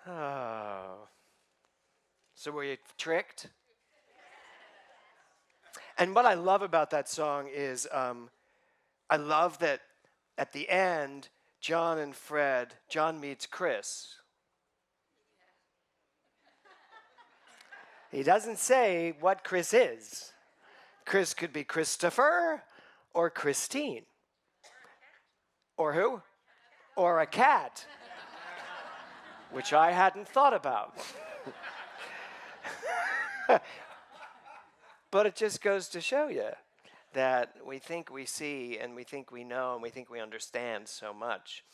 Oh. So were you tricked? And what I love about that song is I love that at the end, John meets Chris. He doesn't say what Chris is. Chris could be Christopher or Christine. Or who? Or a cat, which I hadn't thought about. But it just goes to show you that we think we see and we think we know and we think we understand so much.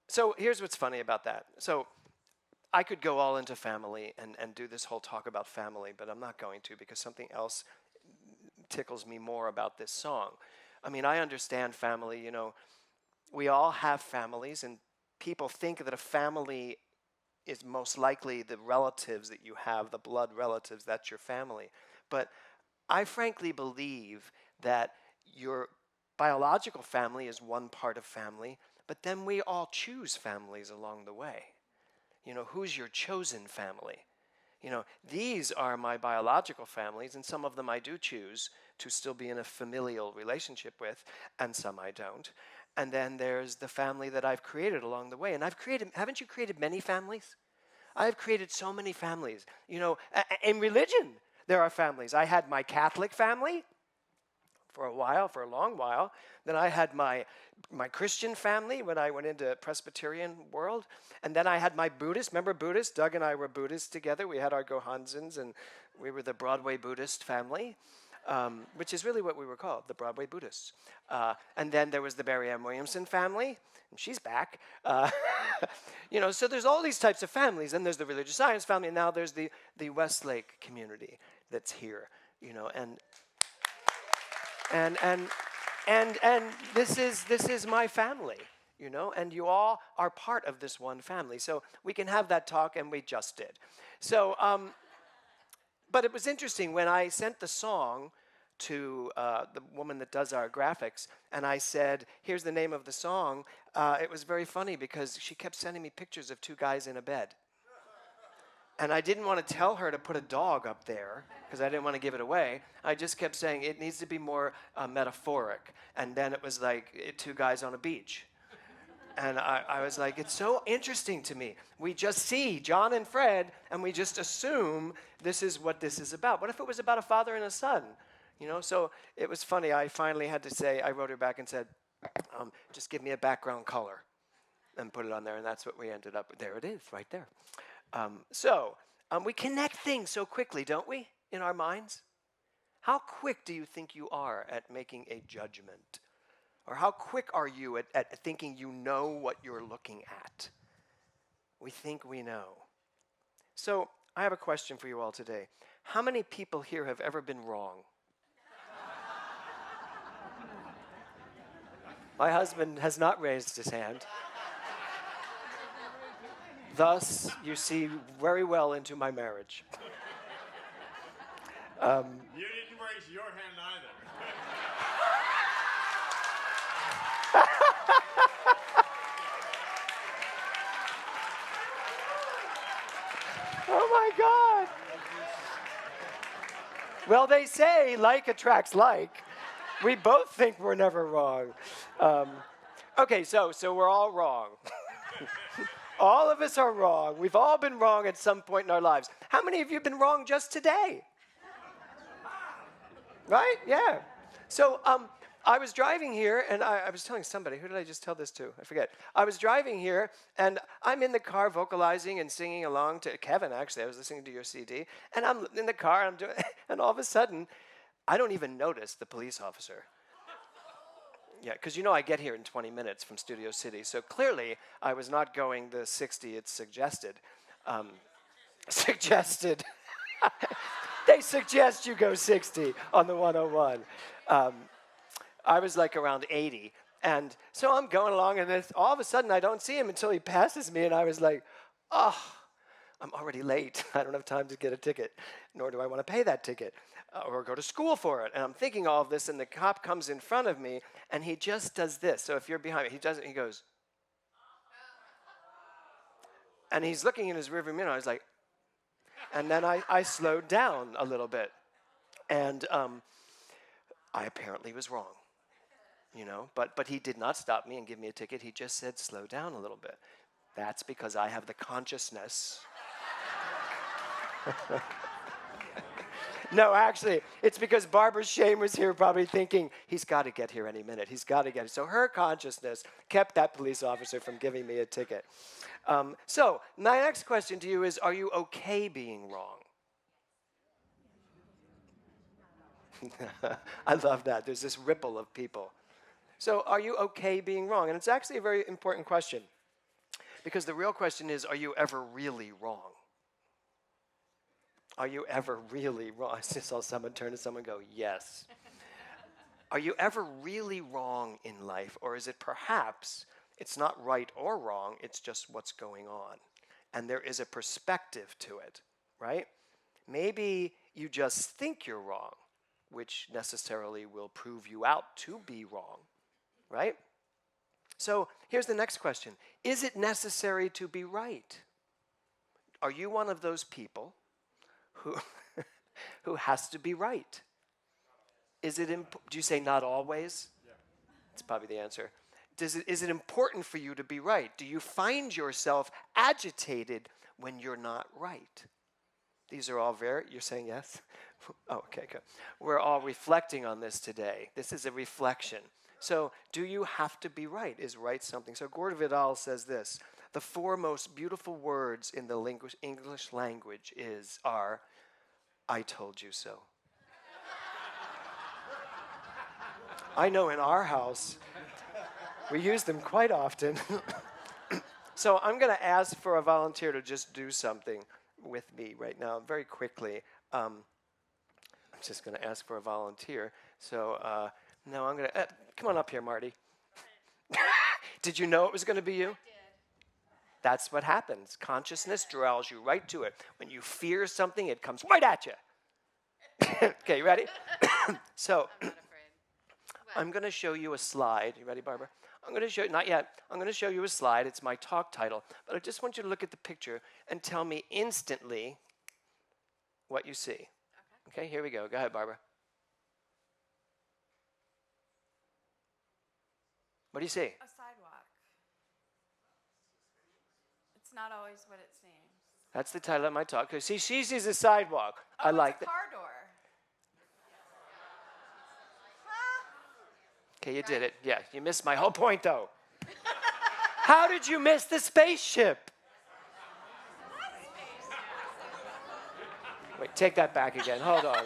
So here's what's funny about that. So I could go all into family and do this whole talk about family, but I'm not going to because something else tickles me more about this song. I mean, I understand family, you know, we all have families, and people think that a family is most likely the relatives that you have, the blood relatives, that's your family. But I frankly believe that your biological family is one part of family, but then we all choose families along the way. You know, who's your chosen family? You know, these are my biological families, and some of them I do choose to still be in a familial relationship with, and some I don't. And then there's the family that I've created along the way. And haven't you created many families? I've created so many families. You know, in religion, there are families. I had my Catholic family for a long while. Then I had my Christian family when I went into Presbyterian world. And then I had my Buddhist. Remember Buddhists? Doug and I were Buddhists together. We had our Gohansons, and we were the Broadway Buddhist family. Which is really what we were called, the Broadway Buddhists. And then there was the Barry M. Williamson family, and she's back. You know, so there's all these types of families, and there's the religious science family, and now there's the Westlake community that's here. You know, and this is my family. You know, and you all are part of this one family. So we can have that talk, and we just did. So. But it was interesting when I sent the song to the woman that does our graphics, and I said, here's the name of the song. It was very funny because she kept sending me pictures of two guys in a bed. And I didn't want to tell her to put a dog up there because I didn't want to give it away. I just kept saying it needs to be more metaphoric. And then it was like two guys on a beach. And I was like, it's so interesting to me. We just see John and Fred, and we just assume this is what this is about. What if it was about a father and a son? You know, so it was funny. I finally had to say, I wrote her back and said, just give me a background color and put it on there. And that's what we ended up with. There it is, right there. We connect things so quickly, don't we, in our minds? How quick do you think you are at making a judgment? Or how quick are you at thinking you know what you're looking at? We think we know. So I have a question for you all today. How many people here have ever been wrong? My husband has not raised his hand. Thus, you see very well into my marriage. You didn't raise your hand either. Oh my God. Well, they say like attracts like. We both think we're never wrong. Okay, so we're all wrong. All of us are wrong. We've all been wrong at some point in our lives. How many of you have been wrong just today? Right? Yeah. So I was driving here, and I was telling somebody, who did I just tell this to? I forget. I was driving here, and I'm in the car vocalizing and singing along to Kevin, actually. I was listening to your CD, and I'm in the car, and all of a sudden, I don't even notice the police officer. Yeah, because you know I get here in 20 minutes from Studio City, so clearly I was not going the 60 it's suggested. Suggested. They suggest you go 60 on the 101. I was like around 80. And so I'm going along, and then all of a sudden I don't see him until he passes me, and I was like, oh, I'm already late. I don't have time to get a ticket, nor do I want to pay that ticket or go to school for it. And I'm thinking all of this, and the cop comes in front of me, and he just does this. So if you're behind me, he does it, he goes, And he's looking in his rearview mirror. I was like, and then I slowed down a little bit. And I apparently was wrong, but he did not stop me and give me a ticket. He just said, slow down a little bit. That's because I have the consciousness. No, actually, it's because Barbara Shane was here probably thinking, he's got to get here any minute. He's got to get here. So her consciousness kept that police officer from giving me a ticket. So my next question to you is, are you okay being wrong? I love that. There's this ripple of people. So are you okay being wrong? And it's actually a very important question. Because the real question is, are you ever really wrong? Are you ever really wrong? I just saw someone turn to someone and go, yes. Are you ever really wrong in life? Or is it perhaps, it's not right or wrong, it's just what's going on? And there is a perspective to it, right? Maybe you just think you're wrong, which necessarily will prove you out to be wrong, right? So here's the next question. Is it necessary to be right? Are you one of those people who has to be right? Is it do you say not always? Yeah. That's probably the answer. Is it important for you to be right? Do you find yourself agitated when you're not right? These are all you're saying yes? Oh, okay, good. We're all reflecting on this today. This is a reflection. So, do you have to be right? Is right something? So, Gore Vidal says this: the four most beautiful words in the English language are, I told you so. I know in our house, we use them quite often. So I'm going to ask for a volunteer to just do something with me right now, very quickly. I'm just going to ask for a volunteer. So no, I'm going to, come on up here, Marty. Did you know it was going to be you? That's what happens. Consciousness draws you right to it. When you fear something, it comes right at you. Okay, you ready? So, I'm not afraid. I'm going to show you a slide. You ready, Barbara? I'm going to show you, not yet. I'm going to show you a slide. It's my talk title. But I just want you to look at the picture and tell me instantly what you see. Okay, here we go. Go ahead, Barbara. What do you see? A sidewalk. It's not always what it seems. That's the title of my talk. See, she sees a sidewalk. I like that. Car door. Okay, you did it. Yeah, you missed my whole point, though. How did you miss the spaceship? Wait, take that back again. Hold on.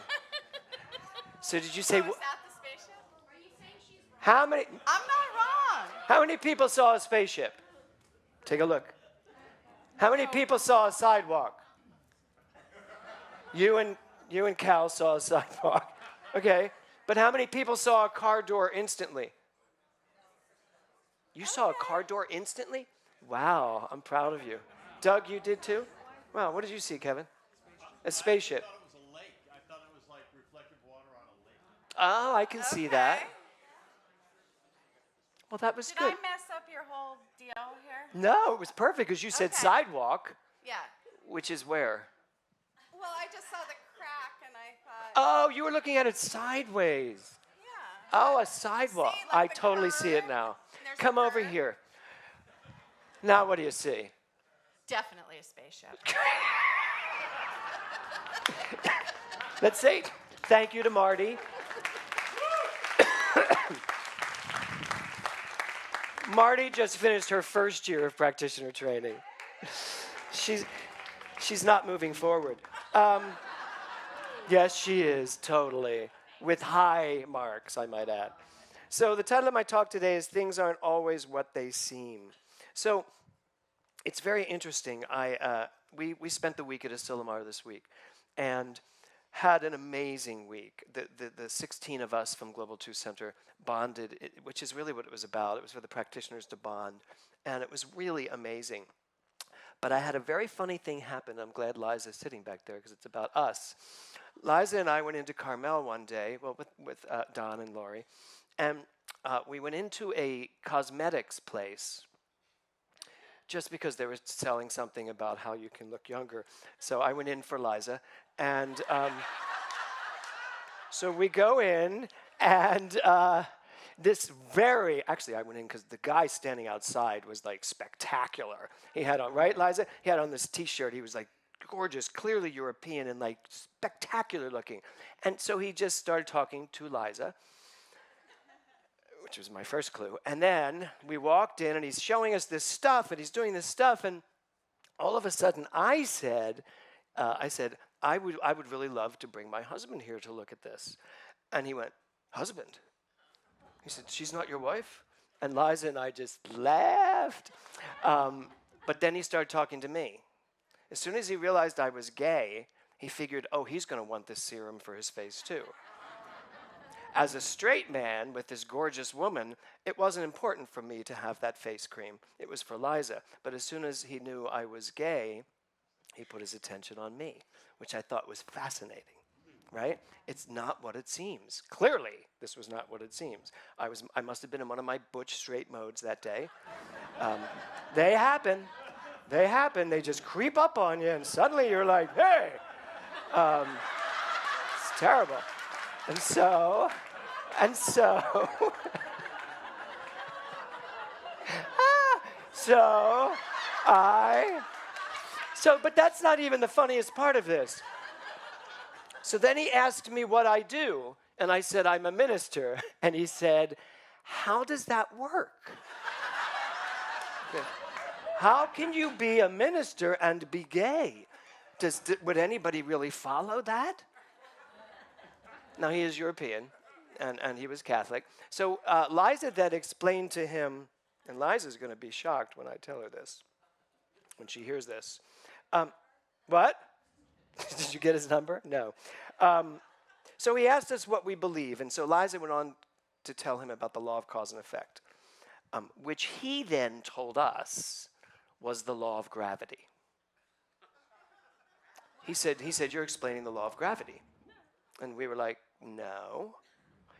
So did you say? Is that the spaceship? Are you saying she's wrong? How many? I'm not wrong. How many people saw a spaceship? Take a look. How many people saw a sidewalk? You and Cal saw a sidewalk. Okay. But how many people saw a car door instantly? You saw a car door instantly? Wow, I'm proud of you. Doug, you did too? Wow, what did you see, Kevin? A spaceship. I thought it was a lake. I thought it was like reflective water on a lake. Oh, I can see that. Well, that was Did good. I mess up your whole deal here? No, it was perfect because you said Okay. sidewalk, Yeah. which is where? Well, I just saw the crack and I thought, Oh, you were looking at it sideways. yeah. Oh, a sidewalk. See, like I the totally see it curve? now. There's a Come over curve. here. Now what do you see? Definitely a spaceship. Let's say thank you to Marty. Marty just finished her first year of practitioner training. She's not moving forward. Yes, she is, totally. With high marks, I might add. So the title of my talk today is Things Aren't Always What They Seem. So it's very interesting. We spent the week at Asilomar this week and had an amazing week. The 16 of us from Global 2 Center bonded, which is really what it was about. It was for the practitioners to bond, and it was really amazing. But I had a very funny thing happen. I'm glad Liza's sitting back there because it's about us. Liza and I went into Carmel one day, well, with Don and Lori, and we went into a cosmetics place just because they were selling something about how you can look younger. So I went in for Liza, and so we go in, and actually I went in because the guy standing outside was like spectacular. He had on, right, Liza? He had on this t-shirt. He was like gorgeous, clearly European and like spectacular looking. And so he just started talking to Liza, which was my first clue. And then we walked in and he's showing us this stuff and he's doing this stuff. And all of a sudden I said, I would really love to bring my husband here to look at this. And he went, husband? He said, she's not your wife? And Liza and I just laughed. But then he started talking to me. As soon as he realized I was gay, he figured, oh, he's going to want this serum for his face too. As a straight man with this gorgeous woman, it wasn't important for me to have that face cream. It was for Liza. But as soon as he knew I was gay, he put his attention on me, which I thought was fascinating, right? It's not what it seems. Clearly, this was not what it seems. I must have been in one of my butch straight modes that day. They happen. They happen. They just creep up on you, and suddenly you're like, hey! It's terrible. And so, but that's not even the funniest part of this. So then he asked me what I do, and I said, I'm a minister. And he said, how does that work? How can you be a minister and be gay? Would anybody really follow that? Now, he is European, and he was Catholic. So Liza then explained to him, and Liza's going to be shocked when I tell her this, when she hears this. What? Did you get his number? No. So he asked us what we believe, and so Liza went on to tell him about the law of cause and effect, which he then told us was the law of gravity. He said, you're explaining the law of gravity. And we were like, no.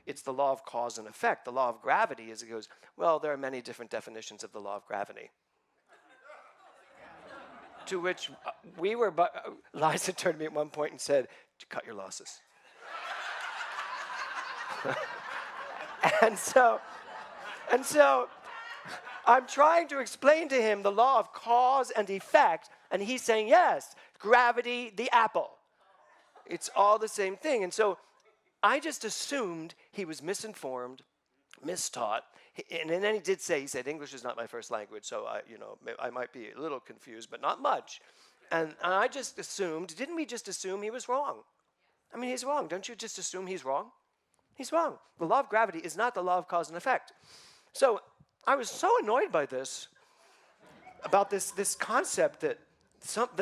It's the law of cause and effect. The law of gravity is, it goes, well, there are many different definitions of the law of gravity. To which we were, Liza turned to me at one point and said, cut your losses. And so I'm trying to explain to him the law of cause and effect, and he's saying, yes, gravity, the apple. It's all the same thing. And so I just assumed he was misinformed, mistaught. And then he did say, he said, English is not my first language, so I might be a little confused, but not much. And I just assumed, didn't we just assume he was wrong? I mean, he's wrong. Don't you just assume he's wrong? He's wrong. The law of gravity is not the law of cause and effect. So I was so annoyed by this, about this concept that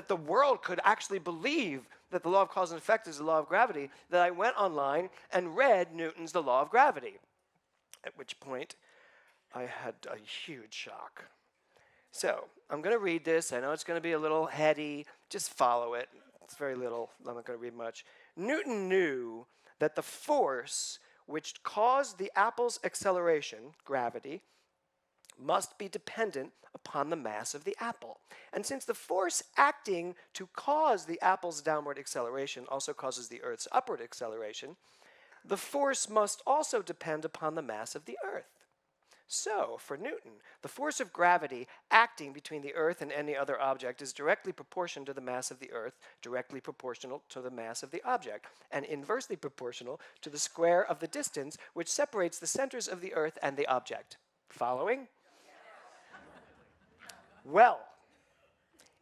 the world could actually believe that the law of cause and effect is the law of gravity, that I went online and read Newton's The Law of Gravity, at which point I had a huge shock. So I'm going to read this. I know it's going to be a little heady. Just follow it. It's very little. I'm not going to read much. Newton knew that the force which caused the apple's acceleration, gravity, must be dependent upon the mass of the apple. And since the force acting to cause the apple's downward acceleration also causes the Earth's upward acceleration, the force must also depend upon the mass of the Earth. So, for Newton, the force of gravity acting between the Earth and any other object is directly proportional to the mass of the Earth, directly proportional to the mass of the object, and inversely proportional to the square of the distance which separates the centers of the Earth and the object. Following? Well,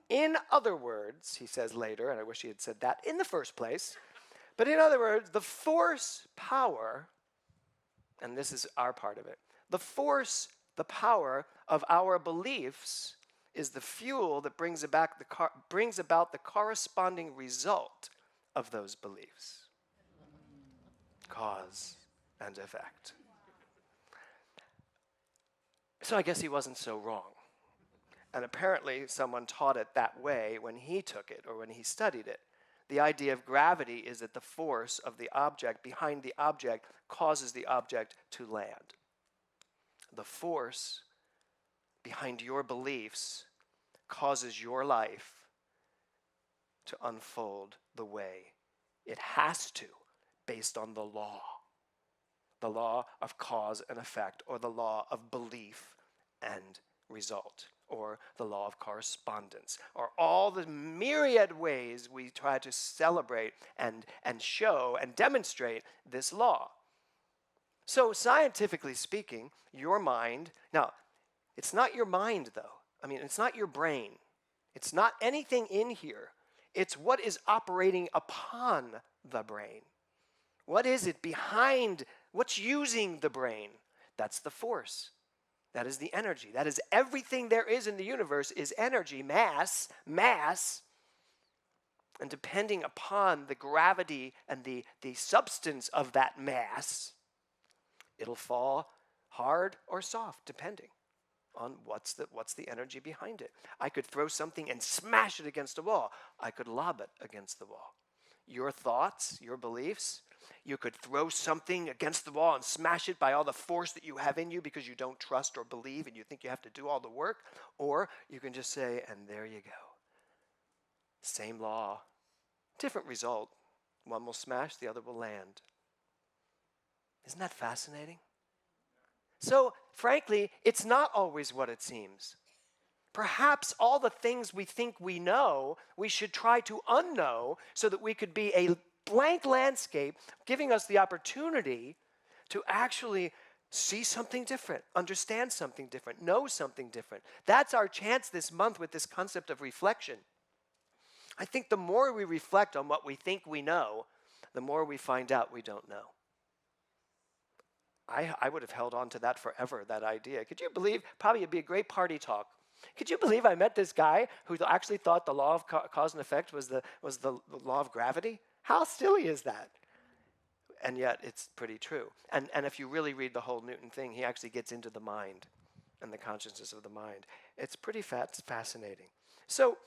in other words, he says later, and I wish he had said that in the first place, but in other words, the force power, and this is our part of it, the force, the power of our beliefs is the fuel that brings about the corresponding result of those beliefs. Cause and effect. So I guess he wasn't so wrong. And apparently someone taught it that way when he took it or when he studied it. The idea of gravity is that the force of the object behind the object causes the object to land. The force behind your beliefs causes your life to unfold the way it has to, based on the law of cause and effect, or the law of belief and result, or the law of correspondence, or all the myriad ways we try to celebrate and show and demonstrate this law. So scientifically speaking, your mind, now, it's not your mind though. I mean, it's not your brain. It's not anything in here. It's what is operating upon the brain. What is it behind, what's using the brain? That's the force. That is the energy. That is everything there is in the universe is energy, mass. And depending upon the gravity and the substance of that mass, it'll fall hard or soft, depending on what's the energy behind it. I could throw something and smash it against a wall. I could lob it against the wall. Your thoughts, your beliefs, you could throw something against the wall and smash it by all the force that you have in you because you don't trust or believe and you think you have to do all the work. Or you can just say, and there you go. Same law, different result. One will smash, the other will land. Isn't that fascinating? So, frankly, it's not always what it seems. Perhaps all the things we think we know, we should try to unknow so that we could be a blank landscape, giving us the opportunity to actually see something different, understand something different, know something different. That's our chance this month with this concept of reflection. I think the more we reflect on what we think we know, the more we find out we don't know. I would have held on to that forever, that idea. Could you believe, probably it'd be a great party talk. Could you believe I met this guy who actually thought the law of cause and effect was the law of gravity? How silly is that? And yet it's pretty true. And if you really read the whole Newton thing, he actually gets into the mind and the consciousness of the mind. It's pretty fascinating. So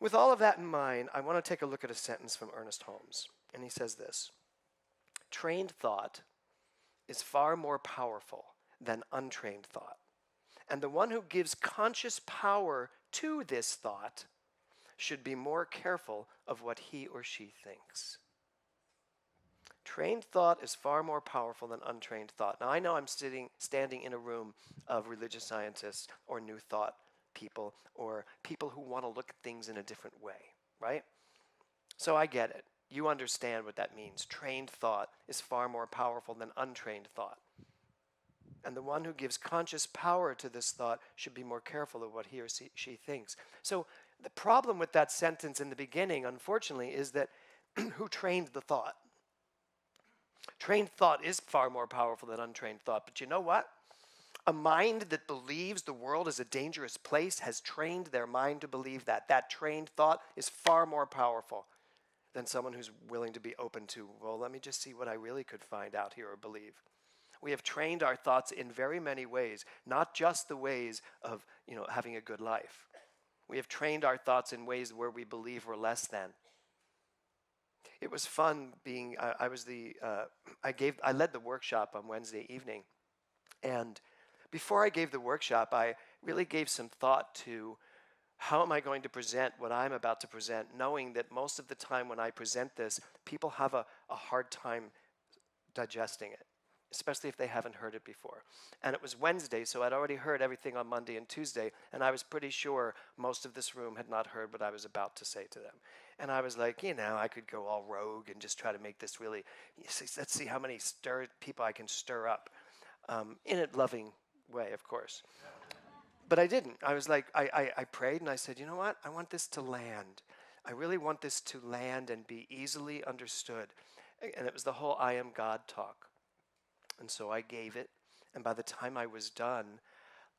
with all of that in mind, I want to take a look at a sentence from Ernest Holmes. And he says this: trained thought is far more powerful than untrained thought. And the one who gives conscious power to this thought should be more careful of what he or she thinks. Trained thought is far more powerful than untrained thought. Now, I know I'm standing in a room of religious scientists or new thought people or people who want to look at things in a different way, right? So I get it. You understand what that means. Trained thought is far more powerful than untrained thought. And the one who gives conscious power to this thought should be more careful of what he or she thinks. So the problem with that sentence in the beginning, unfortunately, is that who trained the thought? Trained thought is far more powerful than untrained thought. But you know what? A mind that believes the world is a dangerous place has trained their mind to believe that. That trained thought is far more powerful than someone who's willing to be open to, well, let me just see what I really could find out here or believe. We have trained our thoughts in very many ways, not just the ways of, having a good life. We have trained our thoughts in ways where we believe we're less than. It was fun being, I led the workshop on Wednesday evening. And before I gave the workshop, I really gave some thought to how am I going to present what I'm about to present, knowing that most of the time when I present this, people have a hard time digesting it, especially if they haven't heard it before. And it was Wednesday, so I'd already heard everything on Monday and Tuesday, and I was pretty sure most of this room had not heard what I was about to say to them. And I was like, I could go all rogue and just try to make this really, let's see how many people I can stir up, in a loving way, of course. But I didn't. I was like, I prayed and I said, you know what? I want this to land. I really want this to land and be easily understood. And it was the whole I am God talk. And so I gave it. And by the time I was done,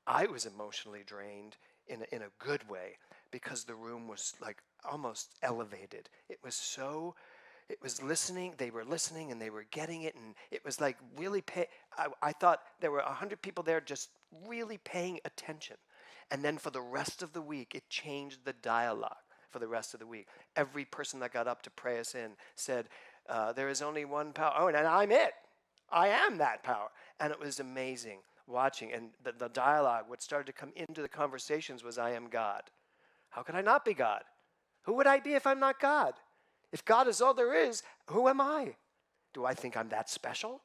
I was emotionally drained in a good way because the room was like almost elevated. It was listening, they were listening and they were getting it, and it was like really I thought there were 100 people there just really paying attention. And then for the rest of the week, it changed the dialogue for the rest of the week. Every person that got up to pray us in said, there is only one power. Oh, and I'm it. I am that power. And it was amazing watching. And the dialogue, what started to come into the conversations was I am God. How could I not be God? Who would I be if I'm not God? If God is all there is, who am I? Do I think I'm that special?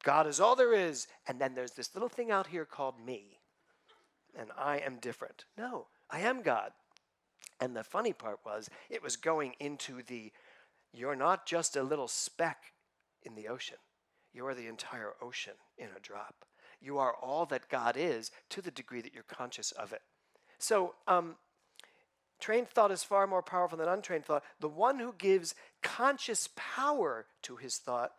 God is all there is, and then there's this little thing out here called me, and I am different. No, I am God. And the funny part was, it was going into you're not just a little speck in the ocean. You are the entire ocean in a drop. You are all that God is to the degree that you're conscious of it. So, trained thought is far more powerful than untrained thought. The one who gives conscious power to his thought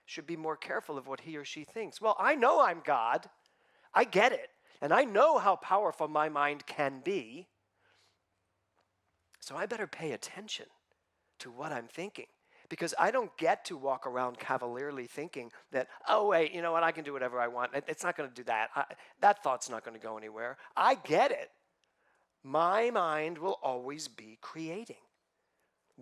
should be more careful of what he or she thinks. Well, I know I'm God. I get it. And I know how powerful my mind can be. So I better pay attention to what I'm thinking. Because I don't get to walk around cavalierly thinking that, oh, wait, you know what, I can do whatever I want. It's not going to do that. That thought's not going to go anywhere. I get it. My mind will always be creating.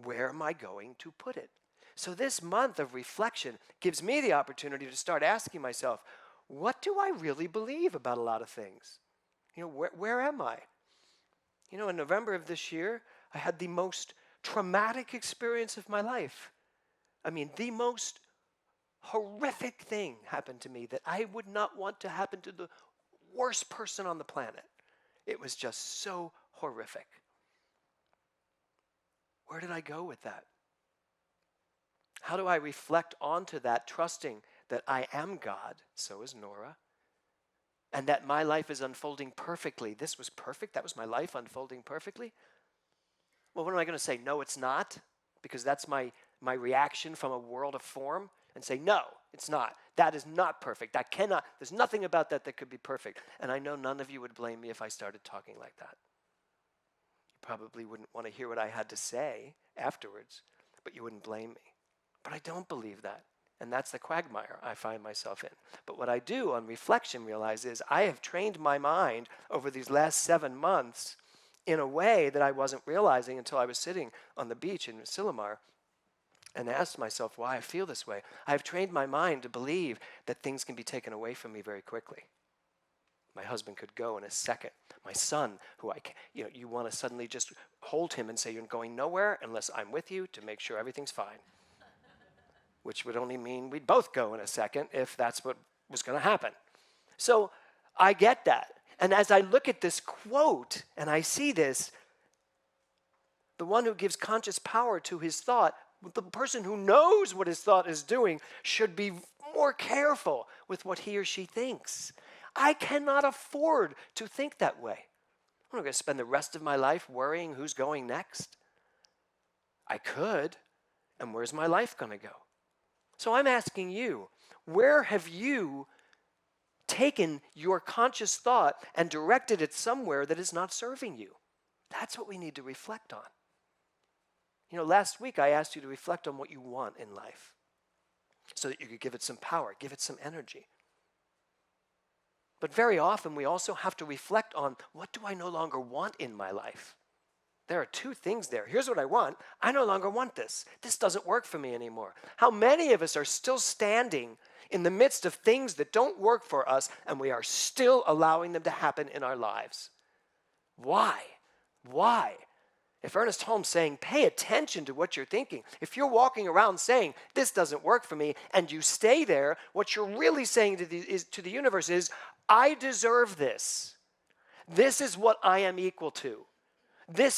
Where am I going to put it? So this month of reflection gives me the opportunity to start asking myself, what do I really believe about a lot of things? You know, where am I? You know, in November of this year, I had the most traumatic experience of my life. I mean, the most horrific thing happened to me that I would not want to happen to the worst person on the planet. It was just so horrific. Where did I go with that? How do I reflect onto that, trusting that I am God, so is Nora, and that my life is unfolding perfectly? This was perfect. That was my life unfolding perfectly. Well, what am I going to say? No, it's not, because that's my reaction from a world of form, and say, no, it's not. That is not perfect. That cannot, there's nothing about that that could be perfect. And I know none of you would blame me if I started talking like that. You probably wouldn't want to hear what I had to say afterwards, but you wouldn't blame me. But I don't believe that. And that's the quagmire I find myself in. But what I do on reflection realize is I have trained my mind over these last 7 months in a way that I wasn't realizing until I was sitting on the beach in Silomar and asked myself why I feel this way. I've trained my mind to believe that things can be taken away from me very quickly. My husband could go in a second. My son, who you want to suddenly just hold him and say, you're going nowhere unless I'm with you to make sure everything's fine. Which would only mean we'd both go in a second if that's what was going to happen. So I get that. And as I look at this quote and I see this, the one who gives conscious power to his thought, the person who knows what his thought is doing, should be more careful with what he or she thinks. I cannot afford to think that way. I'm not going to spend the rest of my life worrying who's going next. I could, and where's my life going to go? So I'm asking you, where have you taken your conscious thought and directed it somewhere that is not serving you? That's what we need to reflect on. You know, last week I asked you to reflect on what you want in life so that you could give it some power, give it some energy. But very often we also have to reflect on, what do I no longer want in my life? There are two things there. Here's what I want. I no longer want this. This doesn't work for me anymore. How many of us are still standing in the midst of things that don't work for us, and we are still allowing them to happen in our lives? Why? Why? If Ernest Holmes saying, pay attention to what you're thinking. If you're walking around saying, this doesn't work for me, and you stay there, what you're really saying to the universe is, I deserve this. This is what I am equal to.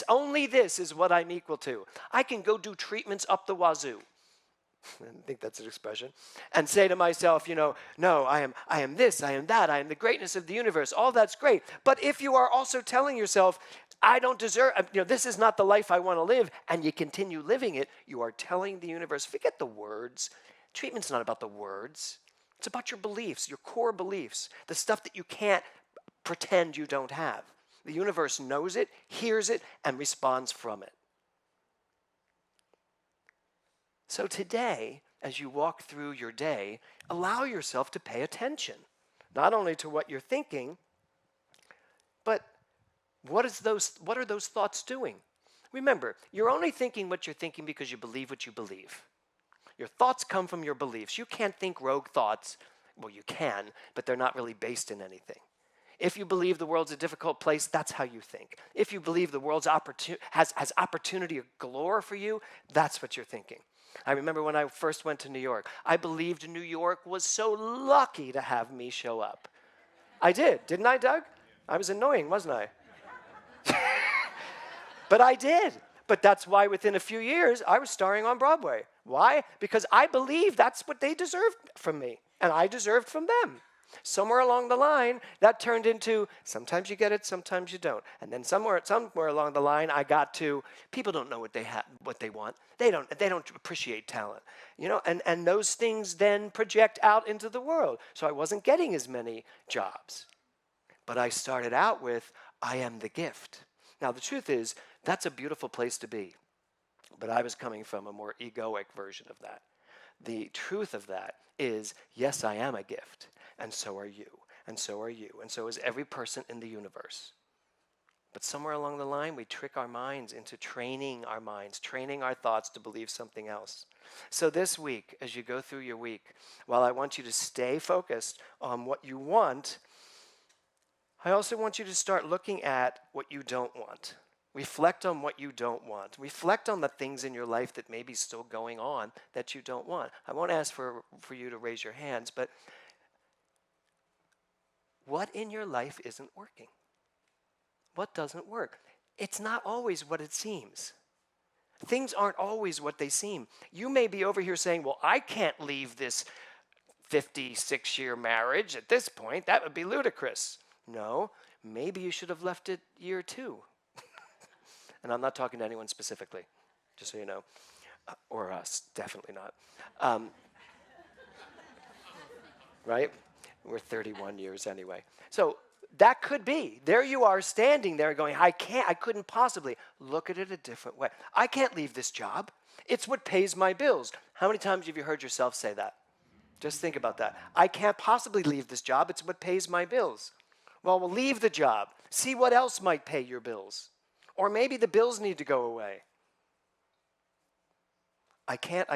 Only this is what I'm equal to. I can go do treatments up the wazoo. I think that's an expression. And say to myself, no, I am this, I am that, I am the greatness of the universe. All that's great. But if you are also telling yourself, I don't deserve, this is not the life I want to live, and you continue living it, you are telling the universe, forget the words. Treatment's not about the words. It's about your beliefs, your core beliefs, the stuff that you can't pretend you don't have. The universe knows it, hears it, and responds from it. So today, as you walk through your day, allow yourself to pay attention, not only to what you're thinking, but what are those thoughts doing? Remember, you're only thinking what you're thinking because you believe what you believe. Your thoughts come from your beliefs. You can't think rogue thoughts. Well, you can, but they're not really based in anything. If you believe the world's a difficult place, that's how you think. If you believe the world's has opportunity galore for you, that's what you're thinking. I remember when I first went to New York, I believed New York was so lucky to have me show up. I did, didn't I, Doug? I was annoying, wasn't I? But I did. But that's why within a few years, I was starring on Broadway. Why? Because I believed that's what they deserved from me, and I deserved from them. Somewhere along the line, that turned into sometimes you get it, sometimes you don't. And then somewhere along the line, I got to people don't know what they want. They don't appreciate talent, And those things then project out into the world. So I wasn't getting as many jobs, but I started out with I am the gift. Now the truth is that's a beautiful place to be, but I was coming from a more egoic version of that. The truth of that is yes, I am a gift. And so are you, and so are you, and so is every person in the universe. But somewhere along the line, we trick our minds into training our minds, training our thoughts to believe something else. So this week, as you go through your week, while I want you to stay focused on what you want, I also want you to start looking at what you don't want. Reflect on what you don't want. Reflect on the things in your life that may be still going on that you don't want. I won't ask for you to raise your hands, but what in your life isn't working? What doesn't work? It's not always what it seems. Things aren't always what they seem. You may be over here saying, well, I can't leave this 56-year marriage at this point. That would be ludicrous. No, maybe you should have left it year 2. And I'm not talking to anyone specifically, just so you know. Or us, definitely not. Right? We're 31 years anyway. So that could be. There you are standing there going, I couldn't possibly. Look at it a different way. I can't leave this job. It's what pays my bills. How many times have you heard yourself say that? Just think about that. I can't possibly leave this job. It's what pays my bills. Well, we'll leave the job. See what else might pay your bills. Or maybe the bills need to go away. I can't.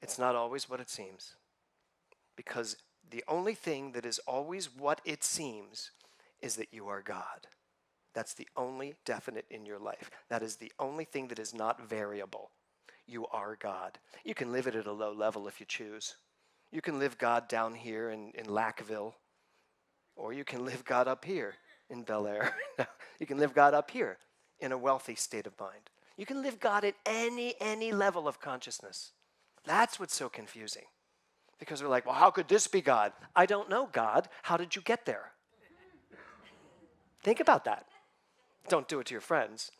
It's not always what it seems. Because the only thing that is always what it seems is that you are God. That's the only definite in your life. That is the only thing that is not variable. You are God. You can live it at a low level if you choose. You can live God down here in Lackville, or you can live God up here in Bel Air. You can live God up here in a wealthy state of mind. You can live God at any level of consciousness. That's what's so confusing. Because we're like, well, how could this be God? I don't know, God. How did you get there? Think about that. Don't do it to your friends.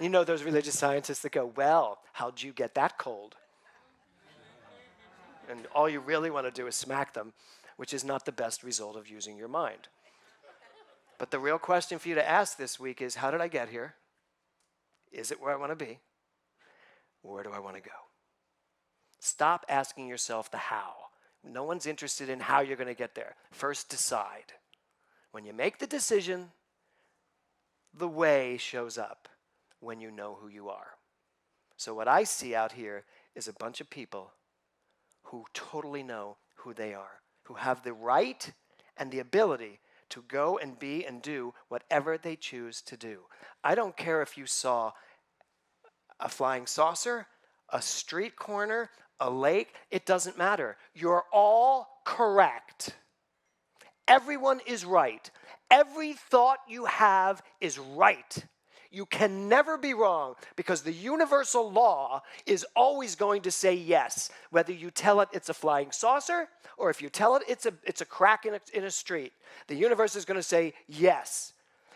You know those religious scientists that go, well, how'd you get that cold? And all you really want to do is smack them, which is not the best result of using your mind. But the real question for you to ask this week is, how did I get here? Is it where I want to be? Where do I want to go? Stop asking yourself the how. No one's interested in how you're going to get there. First, decide. When you make the decision, the way shows up when you know who you are. So what I see out here is a bunch of people who totally know who they are, who have the right and the ability to go and be and do whatever they choose to do. I don't care if you saw a flying saucer, a street corner, a lake, it doesn't matter. You're all correct. Everyone is right. Every thought you have is right. You can never be wrong because the universal law is always going to say yes, whether you tell it it's a flying saucer or if you tell it it's a crack in a street. The universe is going to say yes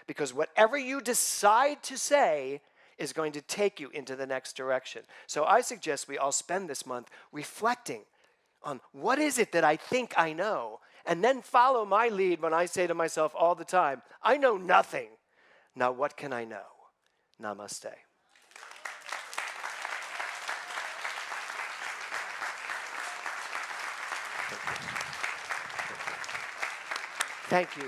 because whatever you decide to say is going to take you into the next direction. So I suggest we all spend this month reflecting on what is it that I think I know, and then follow my lead when I say to myself all the time, I know nothing. Now what can I know? Namaste. Thank you.